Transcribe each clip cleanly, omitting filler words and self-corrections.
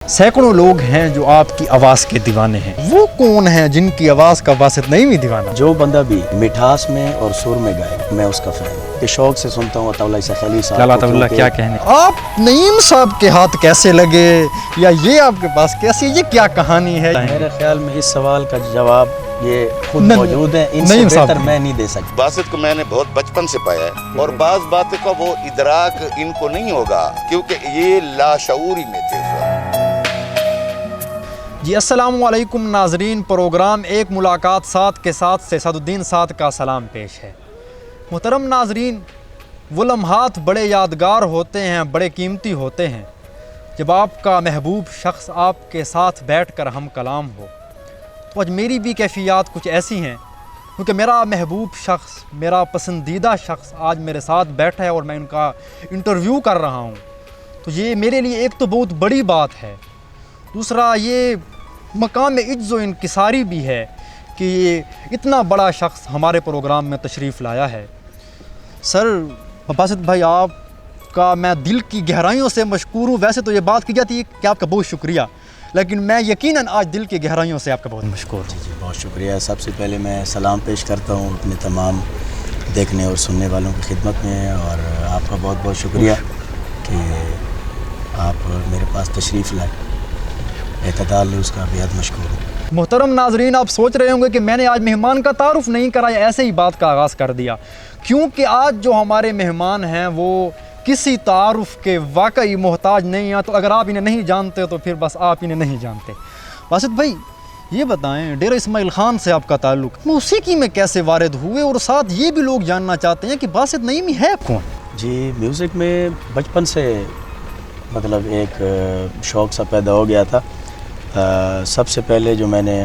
سینکڑوں لوگ ہیں جو آپ کی آواز کے دیوانے ہیں، وہ کون ہیں جن کی آواز کا باسط نعیمی دیوانہ؟ جو بندہ بھی مٹھاس میں اور سر میں گائے میں اس کا فین ہوں، کہ شوق سے سنتا ہوں عطاء اللہ خلیل صاحب اللہ کیا کہنے۔ آپ نعیم صاحب کے ہاتھ کیسے لگے یا یہ آپ کے پاس کیسے، یہ کیا کہانی ہے؟ میرے خیال میں اس سوال کا جواب یہ خود موجود ہے، ان سے بہتر میں نہیں دے سکتا۔ باسط کو میں نے بہت بچپن سے پایا ہے اور بعض باتوں کا وہ ادراک ان کو نہیں ہوگا کیونکہ یہ لاشعوری میں تھے اس وقت۔ جی السلام علیکم ناظرین، پروگرام ایک ملاقات ساتھ کے ساتھ سے سعد الدین سعد کا سلام پیش ہے۔ محترم ناظرین، وہ لمحات بڑے یادگار ہوتے ہیں، بڑے قیمتی ہوتے ہیں جب آپ کا محبوب شخص آپ کے ساتھ بیٹھ کر ہم کلام ہو۔ تو آج میری بھی کیفیات کچھ ایسی ہیں کیونکہ میرا محبوب شخص، میرا پسندیدہ شخص آج میرے ساتھ بیٹھا ہے اور میں ان کا انٹرویو کر رہا ہوں، تو یہ میرے لیے ایک تو بہت بڑی بات ہے، دوسرا یہ مقام عجز و انکساری بھی ہے کہ یہ اتنا بڑا شخص ہمارے پروگرام میں تشریف لایا ہے۔ سر باسط بھائی، آپ کا میں دل کی گہرائیوں سے مشکور ہوں۔ ویسے تو یہ بات کی جاتی ہے کہ آپ کا بہت شکریہ، لیکن میں یقیناً آج دل کی گہرائیوں سے آپ کا بہت مشکور ہوں۔ جی بہت شکریہ۔ سب سے پہلے میں سلام پیش کرتا ہوں اپنے تمام دیکھنے اور سننے والوں کی خدمت میں، اور آپ کا بہت بہت شکریہ کہ آپ میرے پاس تشریف لائے، اعتدال اس کا بےحد مشکور ہوں۔ محترم ناظرین، آپ سوچ رہے ہوں گے کہ میں نے آج مہمان کا تعارف نہیں کرا یا ایسے ہی بات کا آغاز کر دیا، کیونکہ آج جو ہمارے مہمان ہیں وہ کسی تعارف کے واقعی محتاج نہیں ہیں، تو اگر آپ انہیں نہیں جانتے تو پھر بس آپ انہیں نہیں جانتے۔ باسط بھائی یہ بتائیں، ڈیرہ اسماعیل خان سے آپ کا تعلق موسیقی میں کیسے وارد ہوئے، اور ساتھ یہ بھی لوگ جاننا چاہتے ہیں کہ باسط نعیمی ہے کون؟ جی میوزک میں بچپن سے مطلب ایک شوق سا پیدا ہو گیا تھا۔ سب سے پہلے جو میں نے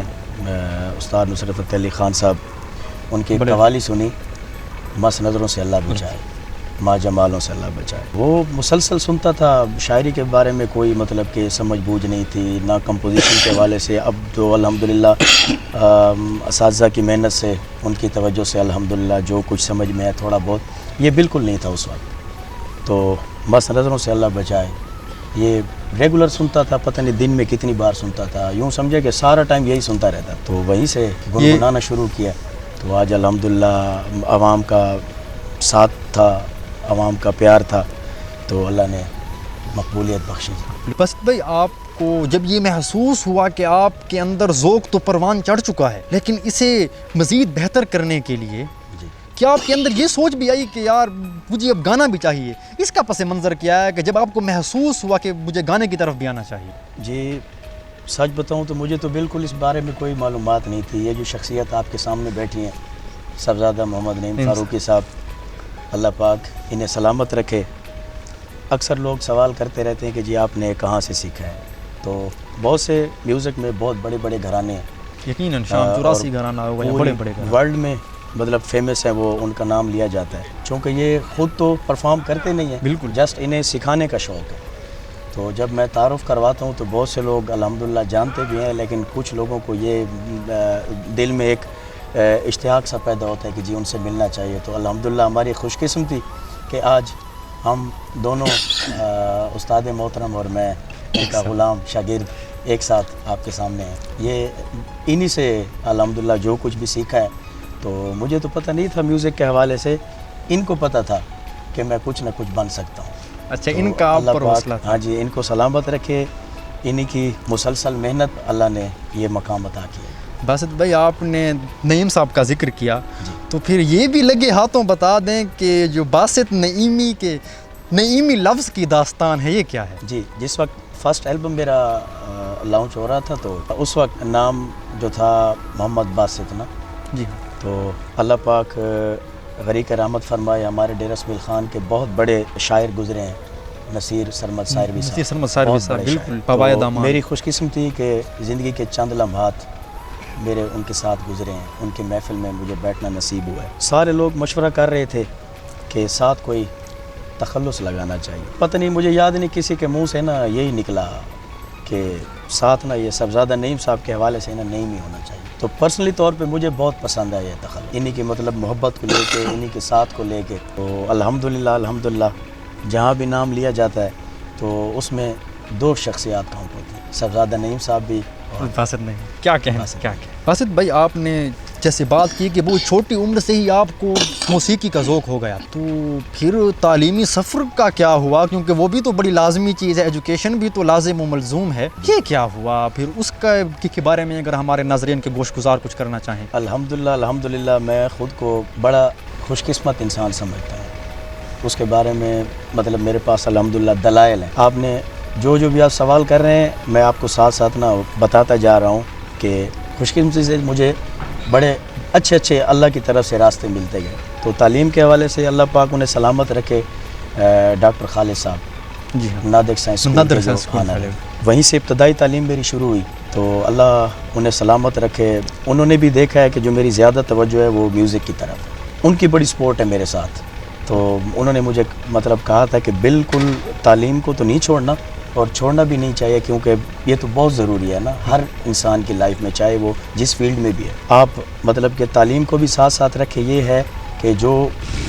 استاد نصرت فتح علی خان صاحب ان کی قوالی سنی، مس نظروں سے اللہ بچائے، ماں جمالوں سے اللہ بچائے، وہ مسلسل سنتا تھا۔ شاعری کے بارے میں کوئی مطلب کہ سمجھ بوجھ نہیں تھی، نہ کمپوزیشن کے حوالے سے۔ اب جو الحمدللہ اساتذہ کی محنت سے، ان کی توجہ سے الحمدللہ جو کچھ سمجھ میں ہے تھوڑا بہت، یہ بالکل نہیں تھا اس وقت۔ تو مس نظروں سے اللہ بچائے یہ ریگولر سنتا تھا، پتہ نہیں دن میں کتنی بار سنتا تھا، یوں سمجھے کہ سارا ٹائم یہی سنتا رہتا۔ تو وہیں سے گنگنانا شروع کیا، تو آج الحمدللہ عوام کا ساتھ تھا، عوام کا پیار تھا، تو اللہ نے مقبولیت بخشی۔ بس بھائی، آپ کو جب یہ محسوس ہوا کہ آپ کے اندر ذوق تو پروان چڑھ چکا ہے، لیکن اسے مزید بہتر کرنے کے لیے کیا آپ کے اندر یہ سوچ بھی آئی کہ یار مجھے اب گانا بھی چاہیے؟ اس کا پس منظر کیا ہے کہ جب آپ کو محسوس ہوا کہ مجھے گانے کی طرف بھی آنا چاہیے؟ جی سچ بتاؤں تو مجھے تو بالکل اس بارے میں کوئی معلومات نہیں تھی۔ یہ جو شخصیت آپ کے سامنے بیٹھی ہیں، صاحبزادہ محمد نعیم فاروقی صاحب، اللہ پاک انہیں سلامت رکھے، اکثر لوگ سوال کرتے رہتے ہیں کہ جی آپ نے کہاں سے سیکھا ہے؟ تو بہت سے میوزک میں بہت بڑے بڑے گھرانے ہیں، یقیناً شام 84 گھرانہ ہوگا، بڑے بڑے ورلڈ میں مطلب فیمس ہے، وہ ان کا نام لیا جاتا ہے، چونکہ یہ خود تو پرفارم کرتے نہیں ہیں، بالکل، جسٹ انہیں سکھانے کا شوق ہے۔ تو جب میں تعارف کرواتا ہوں تو بہت سے لوگ الحمدللہ جانتے بھی ہیں، لیکن کچھ لوگوں کو یہ دل میں ایک اشتیاق سا پیدا ہوتا ہے کہ جی ان سے ملنا چاہیے۔ تو الحمدللہ ہماری خوش قسمتی کہ آج ہم دونوں استاد محترم اور میں ان کا غلام شاگرد ایک ساتھ آپ کے سامنے ہیں۔ یہ انہی سے الحمدللہ جو کچھ بھی سیکھا ہے، تو مجھے تو پتہ نہیں تھا میوزک کے حوالے سے، ان کو پتہ تھا کہ میں کچھ نہ کچھ بن سکتا ہوں۔ اچھا، ان کا آپ پر حوصلہ تھا؟ ہاں جی، ان کو سلامت رکھے، انہی کی مسلسل محنت اللہ نے یہ مقام عطا کیا۔ باسط بھائی، آپ نے نعیم صاحب کا ذکر کیا، تو پھر یہ بھی لگے ہاتھوں بتا دیں کہ جو باسط نعیمی کے نعیمی لفظ کی داستان ہے، یہ کیا ہے؟ جی جس وقت فرسٹ البم میرا لانچ ہو رہا تھا تو اس وقت نام جو تھا محمد باسط نا، جی تو اللہ پاک غریق رحمت فرمائے، ہمارے ڈیرہ اسماعیل خان کے بہت بڑے شاعر گزرے ہیں، نصیر سرمد سائروی صاحب، بالکل پوائے دامان۔ میری خوش قسمتی کہ زندگی کے چند لمحات میرے ان کے ساتھ گزرے ہیں، ان کے محفل میں مجھے بیٹھنا نصیب ہوا ہے۔ سارے لوگ مشورہ کر رہے تھے کہ ساتھ کوئی تخلص لگانا چاہیے، پتہ نہیں مجھے یاد نہیں کسی کے منہ سے نا یہی نکلا کہ ساتھ نا یہ صاحبزادہ نعیم صاحب کے حوالے سے نا نعیم ہی ہونا چاہیے۔ تو پرسنلی طور پہ مجھے بہت پسند ہے یہ تخلص، انہی کی مطلب محبت کو لے کے، انہی کے ساتھ کو لے کے۔ تو الحمدللہ جہاں بھی نام لیا جاتا ہے تو اس میں دو شخصیات کاؤنٹ ہوتی ہیں، صاحبزادہ نعیم صاحب بھی اور باسط نہیں کیا کہیں باسط کیا کہیں باسط بھائی آپ نے جیسے بات کی کہ وہ چھوٹی عمر سے ہی آپ کو موسیقی کا ذوق ہو گیا تو پھر تعلیمی سفر کا کیا ہوا کیونکہ وہ بھی تو بڑی لازمی چیز ہے ایجوکیشن بھی تو لازم و ملزوم ہے یہ کیا ہوا پھر اس کے بارے میں اگر ہمارے ناظرین کے گوش گزار کچھ کرنا چاہیں الحمدللہ میں خود کو بڑا خوش قسمت انسان سمجھتا ہوں اس کے بارے میں مطلب میرے پاس الحمدللہ دلائل ہیں آپ نے جو بھی آپ سوال کر رہے ہیں میں آپ کو ساتھ ساتھ نہ بتاتا جا رہا ہوں کہ خوش قسمتی سے مجھے بڑے اچھے اللہ کی طرف سے راستے ملتے گئے تو تعلیم کے حوالے سے اللہ پاک انہیں سلامت رکھے ڈاکٹر خالد صاحب جی ہاں نادق سائنس وہیں سے ابتدائی تعلیم میری شروع ہوئی تو اللہ انہیں سلامت رکھے انہوں نے بھی دیکھا ہے کہ جو میری زیادہ توجہ ہے وہ میوزک کی طرف ان کی بڑی سپورٹ ہے میرے ساتھ تو انہوں نے مجھے مطلب کہا تھا کہ بالکل تعلیم کو تو نہیں چھوڑنا اور چھوڑنا بھی نہیں چاہیے کیونکہ یہ تو بہت ضروری ہے نا ہر انسان کی لائف میں چاہے وہ جس فیلڈ میں بھی ہے آپ مطلب کہ تعلیم کو بھی ساتھ ساتھ رکھے یہ ہے کہ جو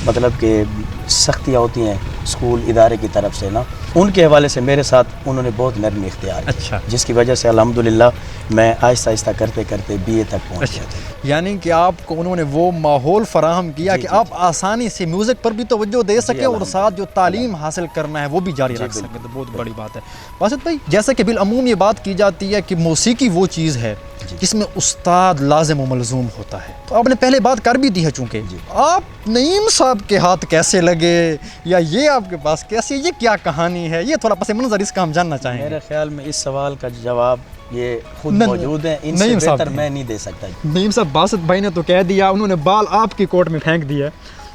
مطلب کہ سختیاں ہوتی ہیں اسکول ادارے کی طرف سے نا ان کے حوالے سے میرے ساتھ انہوں نے بہت نرمی اختیار کی اچھا جس کی وجہ سے الحمدللہ میں آہستہ آہستہ کرتے کرتے BA تک پہنچ گیا تھا یعنی کہ آپ کو انہوں نے وہ ماحول فراہم کیا کہ آپ آسانی سے میوزک پر بھی توجہ دے سکیں اور ساتھ جو تعلیم حاصل کرنا ہے وہ بھی جاری رکھ سکیں تو بہت بڑی بات ہے باسط بھائی جیسا کہ بالعموم یہ بات کی جاتی ہے کہ موسیقی وہ چیز ہے جس میں استاد لازم و ملزوم ہوتا ہے تو آپ نے پہلے بات کر بھی دی ہے چونکہ آپ نعیم صاحب کے ہاتھ کیسے لگے یا یہ آپ کے پاس کیسے یہ کیا کہانی ہے یہ تھوڑا پس منظر اس کا ہم جاننا چاہیں میرے خیال میں اس سوال کا جواب یہ خود موجود ہیں ان سے بہتر میں نہیں دے سکتا نعیم صاحب باسط بھائی نے تو کہہ دیا انہوں نے بال آپ کی کوٹ میں پھینک دیا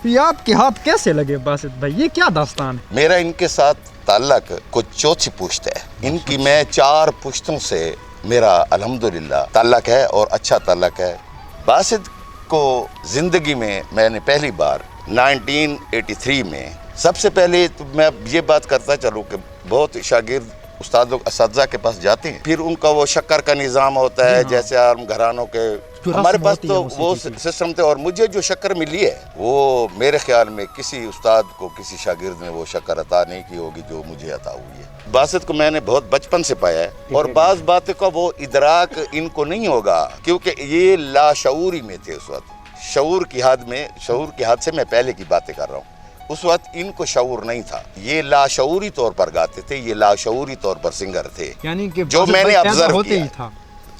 یہ آپ کے ہاتھ کیسے لگے باسط بھائی یہ کیا داستان ہے میرا ان کے ساتھ تعلق کچھ چوتھی پشت ہے ان کی میں 4 پشتوں سے میرا الحمدللہ تعلق ہے اور اچھا تعلق ہے باسط کو زندگی میں نے پہلی بار 1983 میں سب سے پہلے تو میں یہ بات کرتا چلوں کہ بہت شاگرد استاد لوگ اساتذہ کے پاس جاتے ہیں پھر ان کا وہ شکر کا نظام ہوتا ہے جیسے عام گھرانوں کے ہمارے پاس تو وہ سسٹم تھے اور مجھے جو شکر ملی ہے وہ میرے خیال میں کسی استاد کو کسی شاگرد نے وہ شکر عطا نہیں کی ہوگی جو مجھے عطا ہوئی ہے باسط کو میں نے بہت بچپن سے پایا ہے اور بعض باتوں کا وہ ادراک ان کو نہیں ہوگا کیونکہ یہ لاشعوری میں تھے اس وقت شعور کی حد سے میں پہلے کی باتیں کر رہا ہوں اس وقت ان کو شعور نہیں تھا یہ لاشعوری طور پر گاتے تھے یہ لاشعوری طور پر سنگر تھے یعنی کہ جو میں نے آبزرو کیا کیا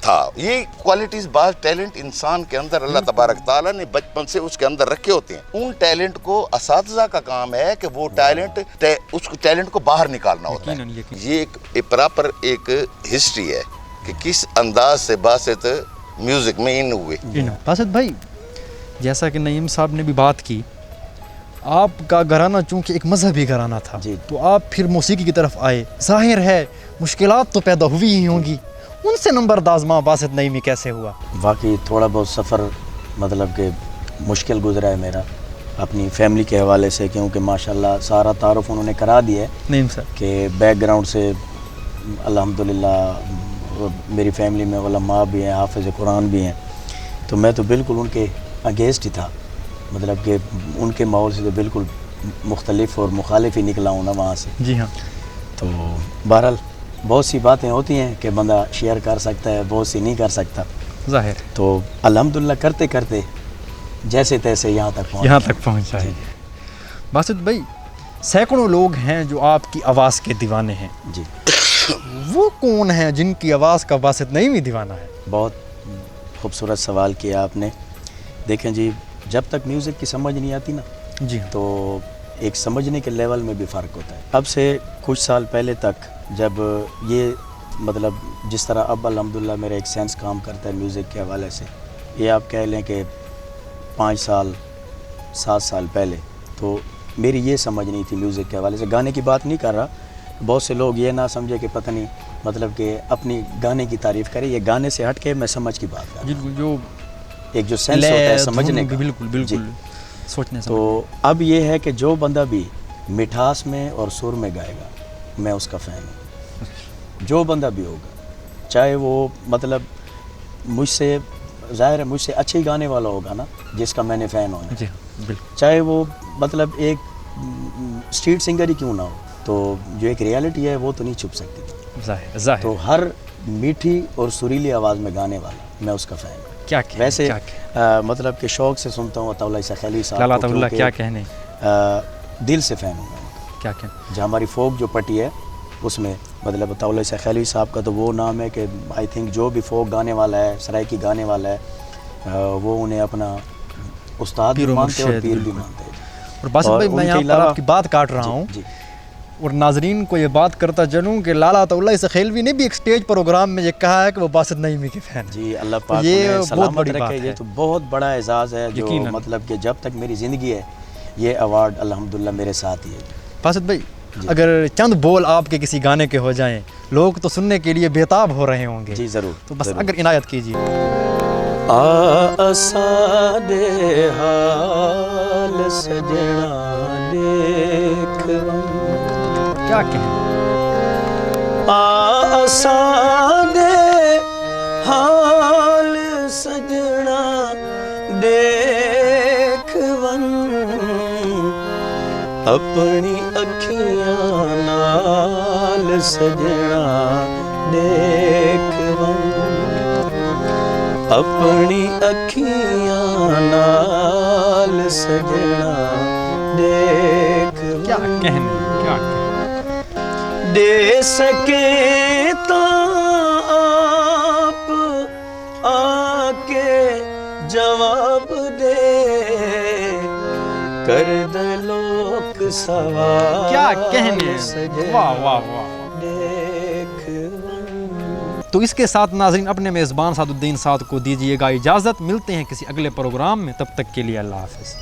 تھا یہ کوالٹیز بعض ٹیلنٹ انسان کے اندر اللہ تبارک تعالیٰ نے بچپن سے اس کے اندر رکھے ہوتے ہیں ان ٹیلنٹ کو اساتذہ کا کام ہے کہ وہ اس ٹیلنٹ کو باہر نکالنا ہوتا ہے یہ ایک پراپر ایک ہسٹری ہے کہ کس انداز سے باسط میوزک میں ان ہوئے باسط بھائی جیسا کہ نعیم صاحب نے بھی بات کی آپ کا گھرانہ چونکہ ایک مذہبی گھرانہ تھا تو آپ پھر موسیقی کی طرف آئے ظاہر ہے مشکلات تو پیدا ہوئی ہی ہوں گی ان سے نمبرداز ماں باسط نعیمی کیسے ہوا واقعی تھوڑا بہت سفر مطلب کہ مشکل گزرا ہے میرا اپنی فیملی کے حوالے سے کیونکہ ماشاءاللہ سارا تعارف انہوں نے کرا دیا ہے نعیم صاحب کہ بیک گراؤنڈ سے الحمدللہ میری فیملی میں علماء بھی ہیں حافظ قرآن بھی ہیں تو میں تو بالکل ان کے اگینسٹ ہی تھا مطلب کہ ان کے ماحول سے تو بالکل مختلف اور مخالف ہی نکلا ہوں نا وہاں سے جی ہاں تو بہرحال بہت سی باتیں ہوتی ہیں کہ بندہ شیئر کر سکتا ہے بہت سی نہیں کر سکتا ظاہر تو الحمدللہ کرتے کرتے جیسے تیسے یہاں تک پہنچا ہے باسط بھائی سینکڑوں لوگ ہیں جو آپ کی آواز کے دیوانے ہیں جی وہ کون ہیں جن کی آواز کا باسط نعیمی دیوانہ ہے بہت خوبصورت سوال کیا آپ نے دیکھیں جی جب تک میوزک کی سمجھ نہیں آتی نا جی تو ایک سمجھنے کے لیول میں بھی فرق ہوتا ہے اب سے کچھ سال پہلے تک جب یہ مطلب جس طرح اب الحمدللہ میرا ایک سینس کام کرتا ہے میوزک کے حوالے سے یہ آپ کہہ لیں کہ 5 سال 7 سال پہلے تو میری یہ سمجھ نہیں تھی میوزک کے حوالے سے گانے کی بات نہیں کر رہا بہت سے لوگ یہ نہ سمجھے کہ پتہ نہیں مطلب کہ اپنی گانے کی تعریف کرے یہ گانے سے ہٹ کے میں سمجھ کی بات کر رہا ہوں جو ایک جو سینس ہوتا ہے سمجھنے کا بالکل سوچنے تو اب یہ ہے کہ جو بندہ بھی مٹھاس میں اور سر میں گائے گا میں اس کا فین ہوں جو بندہ بھی ہوگا چاہے وہ مطلب مجھ سے ظاہر ہے مجھ سے اچھے ہی گانے والا ہوگا نا جس کا میں نے فین ہونا جی بالکل چاہے وہ مطلب ایک اسٹریٹ سنگر ہی کیوں نہ ہو تو جو ایک ریالٹی ہے وہ تو نہیں چھپ سکتی ظاہر تو ہر میٹھی اور سریلی آواز میں گانے والا، میں اس کا فین ہوں۔ کیا کہنے، ویسے کیا کہنے، مطلب کہ شوق سے سنتا ہوں عطا اللہ عیسیٰ خیلی صاحب لالا کو، عطا اللہ کیونکہ کیا کہنے، دل سے فین ہوں میں۔ کیا کہنے، جو ہماری فوک جو پٹی ہے اس میں مطلب عطا اللہ عیسیٰ خیلی صاحب کا تو وہ نام ہے کہ آئی تھنک جو بھی فوک گانے والا ہے، سرائکی گانے والا ہے، وہ انہیں اپنا استاد بھی پیر و مانتے اور مرشد، پیر بھی بالکل۔ مانتے ہیں۔ اور باسط اور بھائی ان میں کے یہاں پر علاوہ- آپ کی بات کاٹ رہا ہوں جی اور ناظرین کو یہ بات کرتا چلوں کہ لالا عطا اللہ عیسیٰ خیلوی نے بھی ایک سٹیج پروگرام میں یہ کہا ہے کہ وہ باسط نعیمی کے فین ہیں۔ جی، اللہ پاک یہ انہیں بہت سلامت بڑی بات رکھے، ہے۔ یہ تو بہت بڑا اعزاز ہے جو یقیناً۔ مطلب کہ جب تک میری زندگی ہے یہ ایوارڈ الحمدللہ میرے ساتھ ہی ہے۔ باسط بھائی اگر چند بول آپ کے کسی گانے کے ہو جائیں، لوگ تو سننے کے لیے بےتاب ہو رہے ہوں گے، جی ضرور، تو بس ضرور۔ اگر عنایت کیجیے۔ آسانے حال سجنا دیکھ، کیا کہیں، آسانے حال سجنا دیکھ اپنی اکھیاں نال سجنا دیکھ اپنی اکھیاں نال سجنا دیکھ کیا کہنے، کیا کہنے، دے سکے تا آپ آ کے جواب دے کر دے لوک سوال کیا کہنے، واہ واہ واہ۔ دیکھ تو اس کے ساتھ ناظرین اپنے میزبان سعد الدین سعد کو دیجیے گا اجازت، ملتے ہیں کسی اگلے پروگرام میں، تب تک کے لیے اللہ حافظ۔